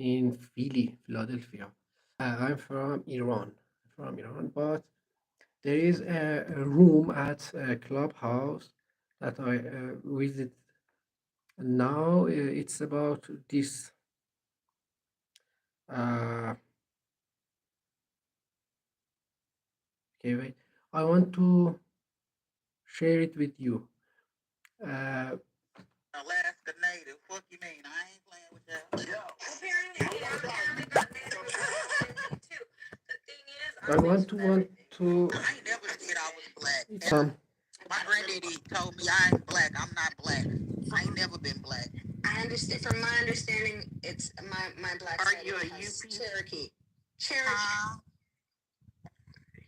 in Philly, Philadelphia. I'm from Iran, but there is a room at a clubhouse that I visit now. It's about this. Uh, okay, wait. I want to share it with you. Uh, Alaska native. Fuck you mean? I ain't playing with y'all. Yo. Apparently got native too. The thing is, I want to I ain't never said I was black. some. My granddaddy told me I ain't black. I'm not black. I ain't never been black. I understand. From my understanding, it's my black. Are you a UP Cherokee? Cherokee.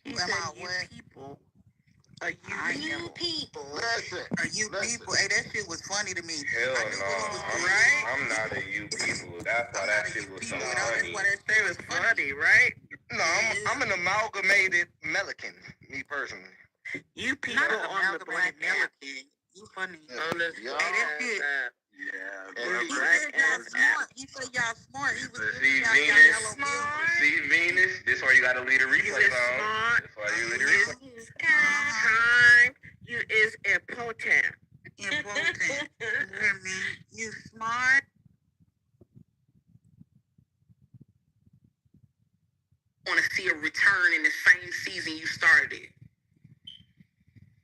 He said you people. Are you people? Listen. Are you people? Hey, that shit was funny to me. Hell I knew no. what he was doing. Right? I'm not a you people. That's why that shit was so funny. That's why that shit was funny, right? No, I'm an amalgamated Melican, me personally. You people on the black Melican. You funny. On the hey, that shit. Yeah, he said y'all smart. He was see Venus. See Venus. This why you gotta lead a replay on. This why you lead a replay. Time. You is important. Important. You hear me? You smart. Want to see a return in the same season you started it.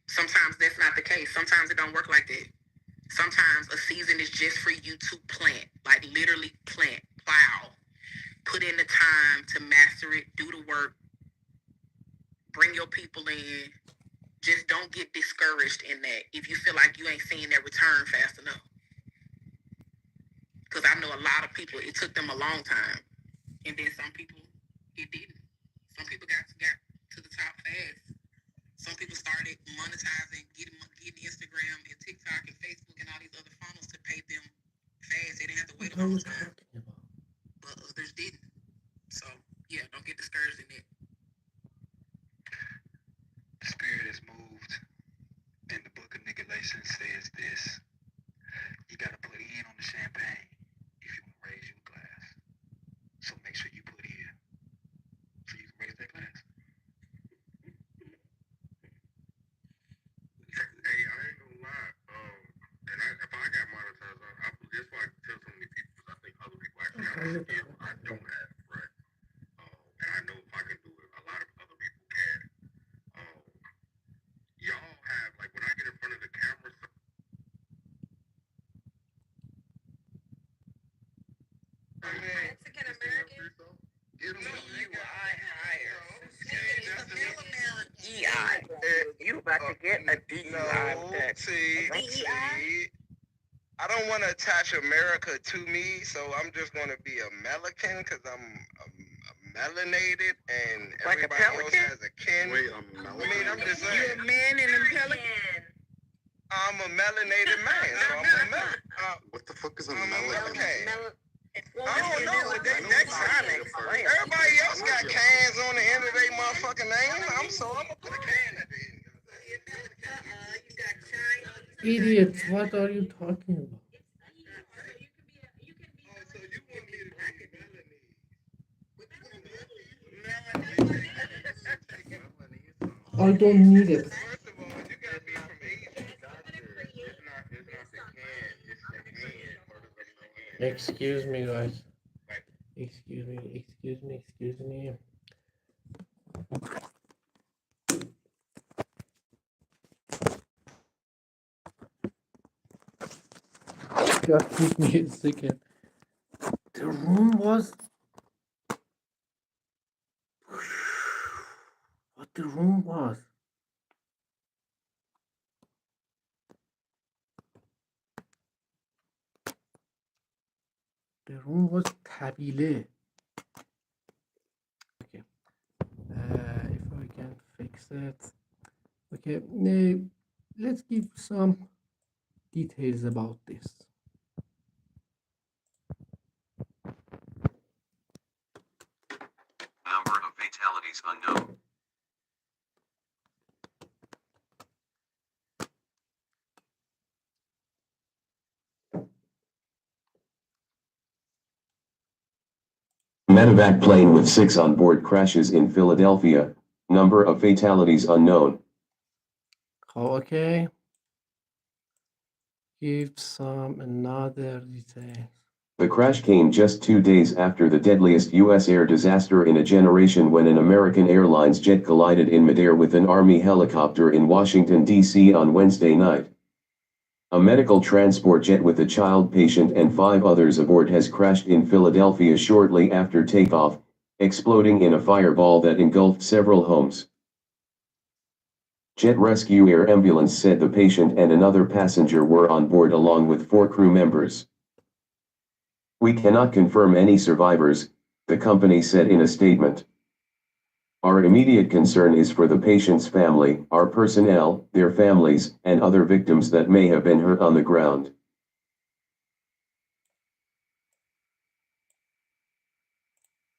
Sometimes that's not the case. Sometimes it don't work like that. Sometimes a season is just for you to plant, like literally plant, plow, put in the time to master it, do the work, bring your people in. Just don't get discouraged in that if you feel like you ain't seeing that return fast enough. Because I know a lot of people, it took them a long time. And then some people, it didn't. Some people got to the top fast. Some people started monetizing, getting Instagram and TikTok and Facebook and all these other funnels to pay them fast. They didn't have to wait a long time. But others didn't. So, yeah, don't get discouraged in it. The spirit is moved. And the book of Nicolaitan says this. You got to put in on the champagne if you want to raise your glass. So make sure you put in so you can raise that glass. Hey, I ain't gonna lie. And if I got monetized, that's why I tell so many people, because I think other people actually have a skill I don't have, right? And I know if I can do it, a lot of other people can. Y'all have, like, when I get in front of the camera, Mexican American? get them EI higher. EI. You about to get a DEI text. See, I don't want to attach America to me, so I'm just going to be a Melican because I'm melanated and like everybody else has a kin. Wait, I'm just saying. You're a man in a pelican? I'm a melanated man, so I'm a Melican. what the fuck is a Melican? I don't know. Everybody else got cans on the end of their motherfucking name. I'm going to put a can at the end. Idiots, what are you talking about? I don't need it. First of all, you gotta be from Asian doctor. It's not the can, it's the hand. Excuse me, guys. Excuse me. Just give me a second. The room was. What the room was? The room was Tabile. Okay. If I can fix it. Okay. Let's give some details about this. Number of fatalities unknown. Medevac plane with 6 on board crashes in Philadelphia, number of fatalities unknown. Okay. Give some another detail. The crash came just 2 days after the deadliest U.S. air disaster in a generation when an American Airlines jet collided in midair with an Army helicopter in Washington, D.C. on Wednesday night. A medical transport jet with a child patient and 5 others aboard has crashed in Philadelphia shortly after takeoff, exploding in a fireball that engulfed several homes. Jet Rescue Air Ambulance said the patient and another passenger were on board along with 4 crew members. "We cannot confirm any survivors," the company said in a statement. "Our immediate concern is for the patient's family, our personnel, their families, and other victims that may have been hurt on the ground."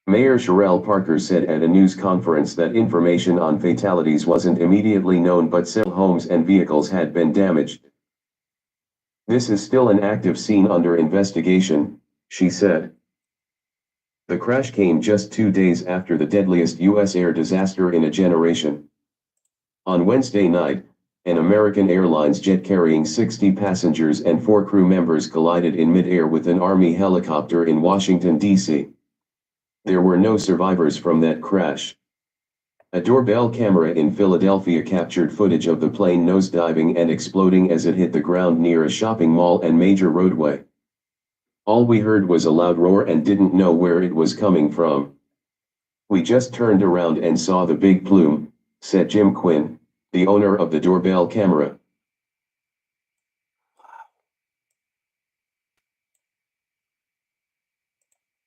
Mayor Sherelle Parker said at a news conference that information on fatalities wasn't immediately known, but several homes and vehicles had been damaged. "This is still an active scene under investigation," she said. The crash came just 2 days after the deadliest U.S. air disaster in a generation. On Wednesday night, an American Airlines jet carrying 60 passengers and 4 crew members collided in mid-air with an Army helicopter in Washington, D.C. There were no survivors from that crash. A doorbell camera in Philadelphia captured footage of the plane nosediving and exploding as it hit the ground near a shopping mall and major roadway. "All we heard was a loud roar and didn't know where it was coming from. We just turned around and saw the big plume," said Jim Quinn, the owner of the doorbell camera.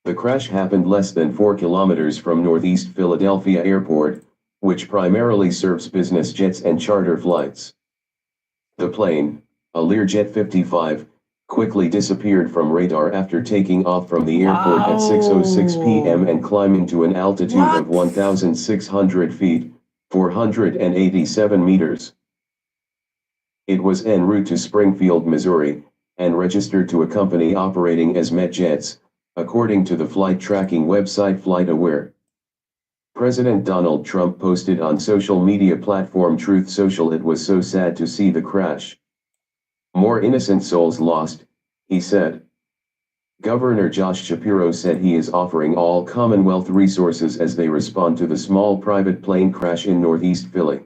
The crash happened less than 4 kilometers from Northeast Philadelphia Airport, which primarily serves business jets and charter flights. The plane, a Learjet 55, quickly disappeared from radar after taking off from the airport at 6:06 p.m. and climbing to an altitude of 1,600 feet, 487 meters. It was en route to Springfield, Missouri, and registered to a company operating as MetJets, according to the flight tracking website FlightAware. President Donald Trump posted on social media platform Truth Social, "It was so sad to see the crash. More innocent souls lost," he said. Governor Josh Shapiro said he is offering all Commonwealth resources as they respond to the small private plane crash in Northeast Philly.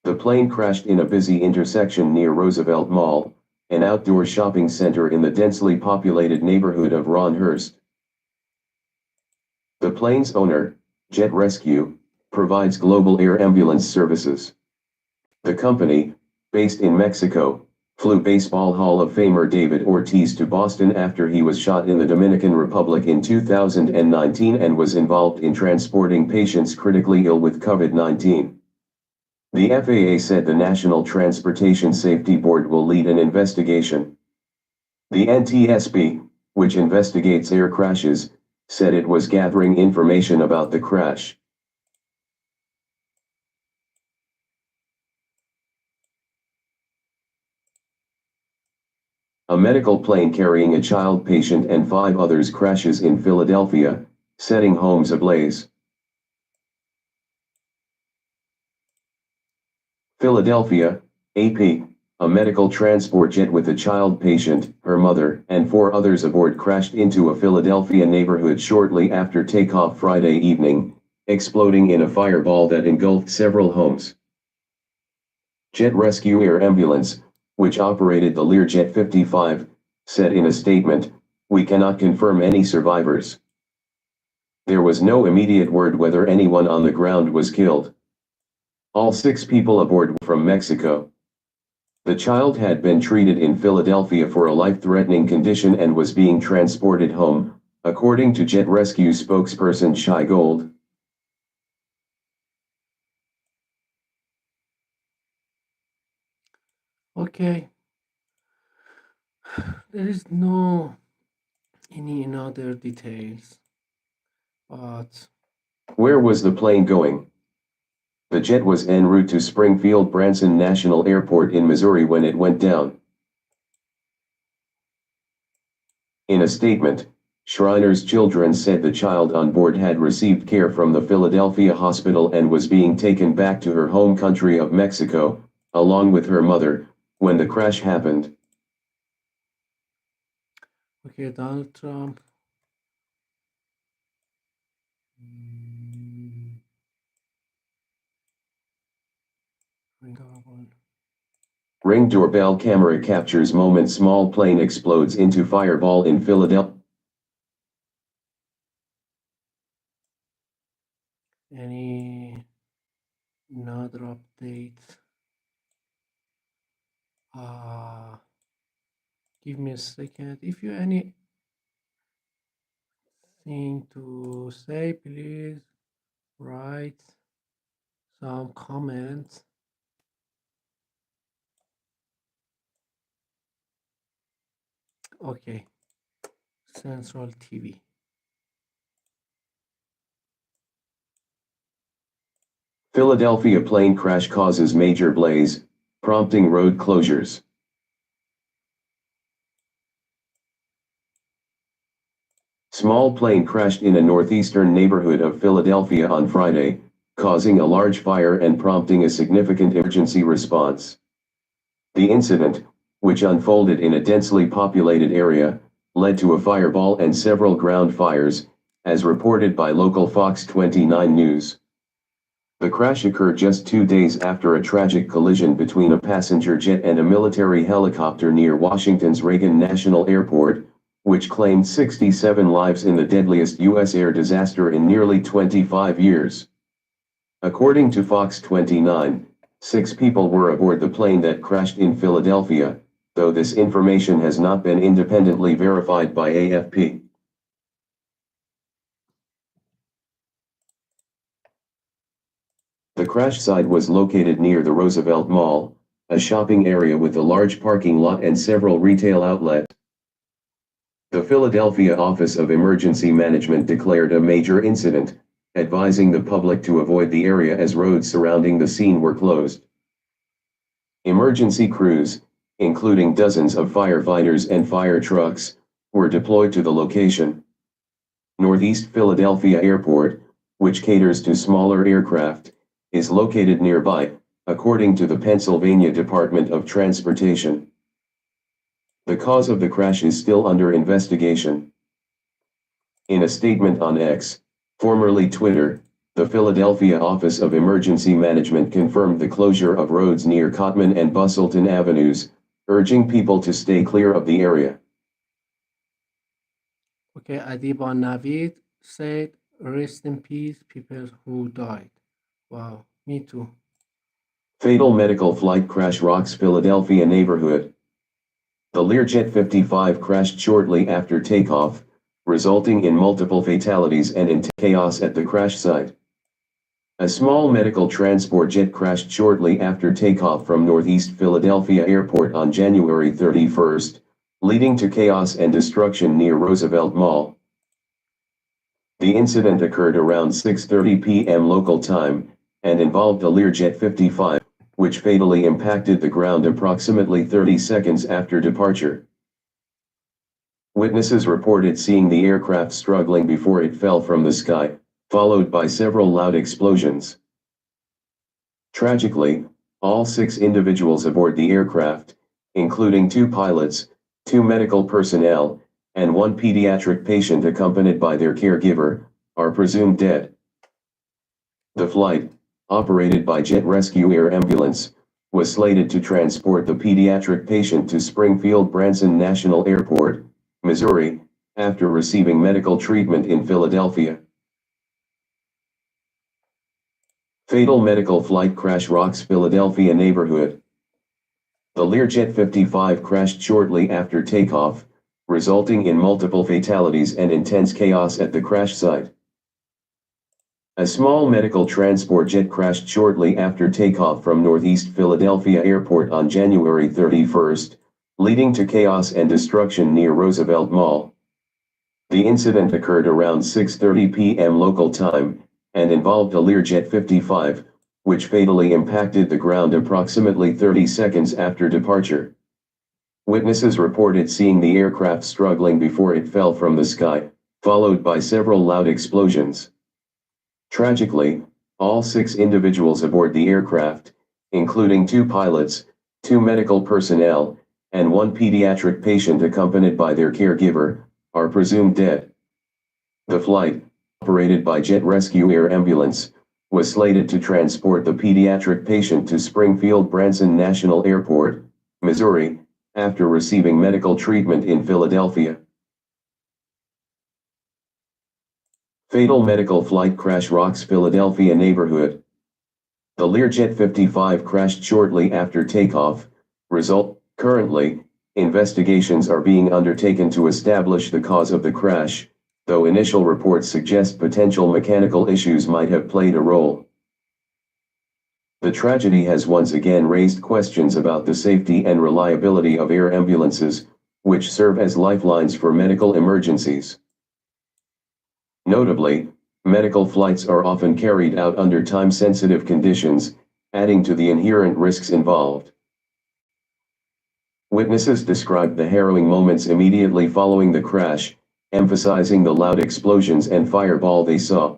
The plane crashed in a busy intersection near Roosevelt Mall, an outdoor shopping center in the densely populated neighborhood of Ronhurst. The plane's owner, Jet Rescue, provides global air ambulance services. The company, based in Mexico, flew Baseball Hall of Famer David Ortiz to Boston after he was shot in the Dominican Republic in 2019 and was involved in transporting patients critically ill with COVID-19. The FAA said the National Transportation Safety Board will lead an investigation. The NTSB, which investigates air crashes, said it was gathering information about the crash. A medical plane carrying a child patient and 5 others crashes in Philadelphia, setting homes ablaze. Philadelphia, AP, a medical transport jet with a child patient, her mother, and 4 others aboard crashed into a Philadelphia neighborhood shortly after takeoff Friday evening, exploding in a fireball that engulfed several homes. Jet Rescue Air Ambulance, which operated the Learjet 55, said in a statement, "We cannot confirm any survivors." There was no immediate word whether anyone on the ground was killed. All 6 people aboard were from Mexico. The child had been treated in Philadelphia for a life-threatening condition and was being transported home, according to Jet Rescue spokesperson Shai Gold. Okay. There is no any other details, but Where was the plane going? The jet was en route to Springfield Branson National Airport in Missouri when it went down. In a statement, Shriner's children said the child on board had received care from the Philadelphia hospital and was being taken back to her home country of Mexico, along with her mother, when the crash happened. Okay, Donald Trump. Ring doorbell camera captures moment small plane explodes into fireball in Philadelphia. Any another update? Give me a second. If you any thing to say, please write some comments. Okay, Central TV. Philadelphia plane crash causes major blaze, prompting road closures. Small plane crashed in a northeastern neighborhood of Philadelphia on Friday, causing a large fire and prompting a significant emergency response. The incident, which unfolded in a densely populated area, led to a fireball and several ground fires, as reported by local Fox 29 News. The crash occurred just 2 days after a tragic collision between a passenger jet and a military helicopter near Washington's Reagan National Airport, which claimed 67 lives in the deadliest U.S. air disaster in nearly 25 years. According to Fox 29, 6 people were aboard the plane that crashed in Philadelphia, though this information has not been independently verified by AFP. The crash site was located near the Roosevelt Mall, a shopping area with a large parking lot and several retail outlets. The Philadelphia Office of Emergency Management declared a major incident, advising the public to avoid the area as roads surrounding the scene were closed. Emergency crews, including dozens of firefighters and fire trucks, were deployed to the location. Northeast Philadelphia Airport, which caters to smaller aircraft, is located nearby, according to the Pennsylvania Department of Transportation. The cause of the crash is still under investigation. In a statement on X, formerly Twitter, the Philadelphia Office of Emergency Management confirmed the closure of roads near Cotman and Bustleton Avenues, urging people to stay clear of the area. Okay, Adiba Navid said, rest in peace, people who died. Wow, me too. Fatal medical flight crash rocks Philadelphia neighborhood. The Learjet 55 crashed shortly after takeoff, resulting in multiple fatalities and intense chaos at the crash site. A small medical transport jet crashed shortly after takeoff from Northeast Philadelphia Airport on January 31st, leading to chaos and destruction near Roosevelt Mall. The incident occurred around 6:30 p.m. local time, and involved a Learjet 55, which fatally impacted the ground approximately 30 seconds after departure. Witnesses reported seeing the aircraft struggling before it fell from the sky, followed by several loud explosions. Tragically, all 6 individuals aboard the aircraft, including 2 pilots, 2 medical personnel, and 1 pediatric patient accompanied by their caregiver, are presumed dead. The flight, operated by Jet Rescue Air Ambulance, was slated to transport the pediatric patient to Springfield Branson National Airport, Missouri, after receiving medical treatment in Philadelphia. Fatal medical flight crash rocks Philadelphia neighborhood. The Learjet 55 crashed shortly after takeoff, resulting in multiple fatalities and intense chaos at the crash site. A small medical transport jet crashed shortly after takeoff from Northeast Philadelphia Airport on January 31st, leading to chaos and destruction near Roosevelt Mall. The incident occurred around 6:30 p.m. local time, and involved a Learjet 55, which fatally impacted the ground approximately 30 seconds after departure. Witnesses reported seeing the aircraft struggling before it fell from the sky, followed by several loud explosions. Tragically, all 6 individuals aboard the aircraft, including 2 pilots, 2 medical personnel, and 1 pediatric patient accompanied by their caregiver, are presumed dead. The flight, operated by Jet Rescue Air Ambulance, was slated to transport the pediatric patient to Springfield Branson National Airport, Missouri, after receiving medical treatment in Philadelphia. Fatal medical flight crash rocks Philadelphia neighborhood. The Learjet 55 crashed shortly after takeoff. Currently, investigations are being undertaken to establish the cause of the crash, though initial reports suggest potential mechanical issues might have played a role. The tragedy has once again raised questions about the safety and reliability of air ambulances, which serve as lifelines for medical emergencies. Notably, medical flights are often carried out under time-sensitive conditions, adding to the inherent risks involved. Witnesses described the harrowing moments immediately following the crash, emphasizing the loud explosions and fireball they saw.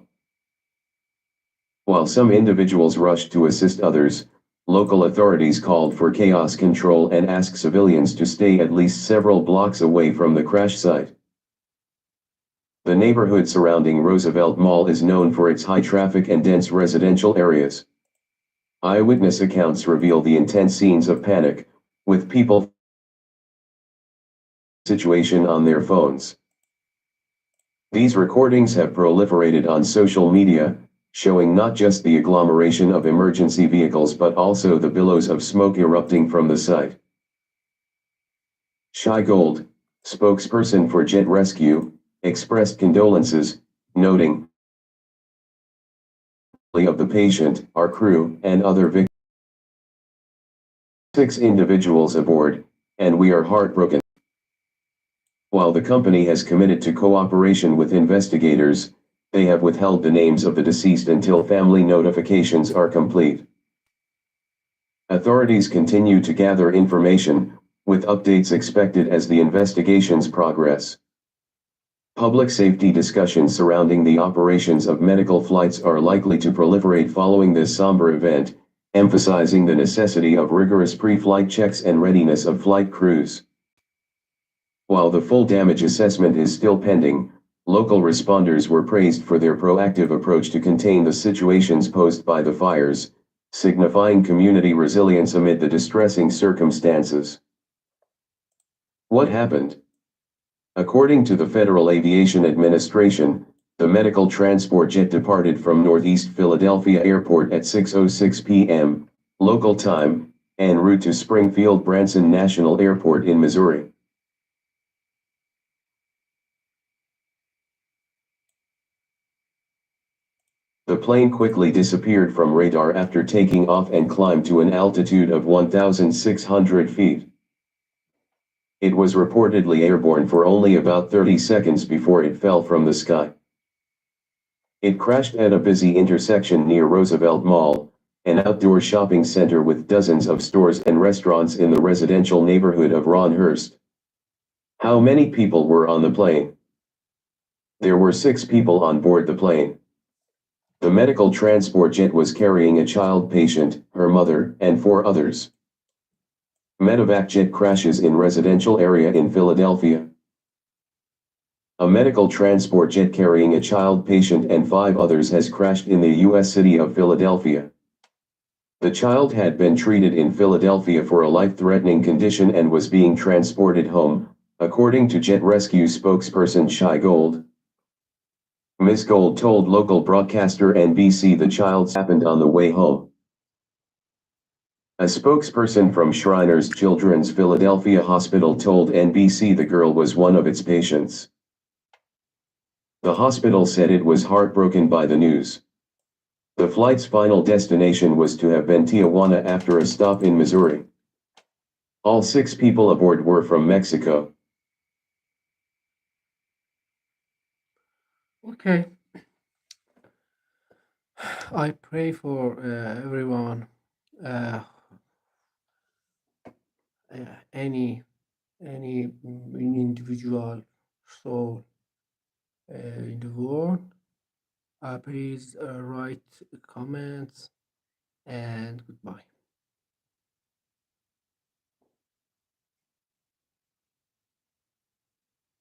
While some individuals rushed to assist others, local authorities called for chaos control and asked civilians to stay at least several blocks away from the crash site. The neighborhood surrounding Roosevelt Mall is known for its high traffic and dense residential areas. Eyewitness accounts reveal the intense scenes of panic, with people situation on their phones. These recordings have proliferated on social media, showing not just the agglomeration of emergency vehicles but also the billows of smoke erupting from the site. Shai Gold, spokesperson for Jet Rescue, expressed condolences, noting, of the patient, our crew, and other victims. 6 individuals aboard, and we are heartbroken. While the company has committed to cooperation with investigators, they have withheld the names of the deceased until family notifications are complete. Authorities continue to gather information, with updates expected as the investigations progress. Public safety discussions surrounding the operations of medical flights are likely to proliferate following this somber event, emphasizing the necessity of rigorous pre-flight checks and readiness of flight crews. While the full damage assessment is still pending, local responders were praised for their proactive approach to contain the situations posed by the fires, signifying community resilience amid the distressing circumstances. What happened? According to the Federal Aviation Administration, the medical transport jet departed from Northeast Philadelphia Airport at 6:06 p.m. local time, en route to Springfield Branson National Airport in Missouri. The plane quickly disappeared from radar after taking off and climbed to an altitude of 1,600 feet. It was reportedly airborne for only about 30 seconds before it fell from the sky. It crashed at a busy intersection near Roosevelt Mall, an outdoor shopping center with dozens of stores and restaurants in the residential neighborhood of Ronhurst. How many people were on the plane? There were 6 people on board the plane. The medical transport jet was carrying a child patient, her mother, and 4 others. Medevac jet crashes in residential area in Philadelphia. A medical transport jet carrying a child patient and 5 others has crashed in the U.S. city of Philadelphia. The child had been treated in Philadelphia for a life-threatening condition and was being transported home, according to Jet Rescue spokesperson Shai Gold. Ms. Gold told local broadcaster NBC the child happened on the way home. A spokesperson from Shriners Children's Philadelphia Hospital told NBC the girl was one of its patients. The hospital said it was heartbroken by the news. The flight's final destination was to have been Tijuana after a stop in Missouri. All 6 people aboard were from Mexico. Okay. I pray for everyone, uh, any individual soul in the world. Please write comments and goodbye.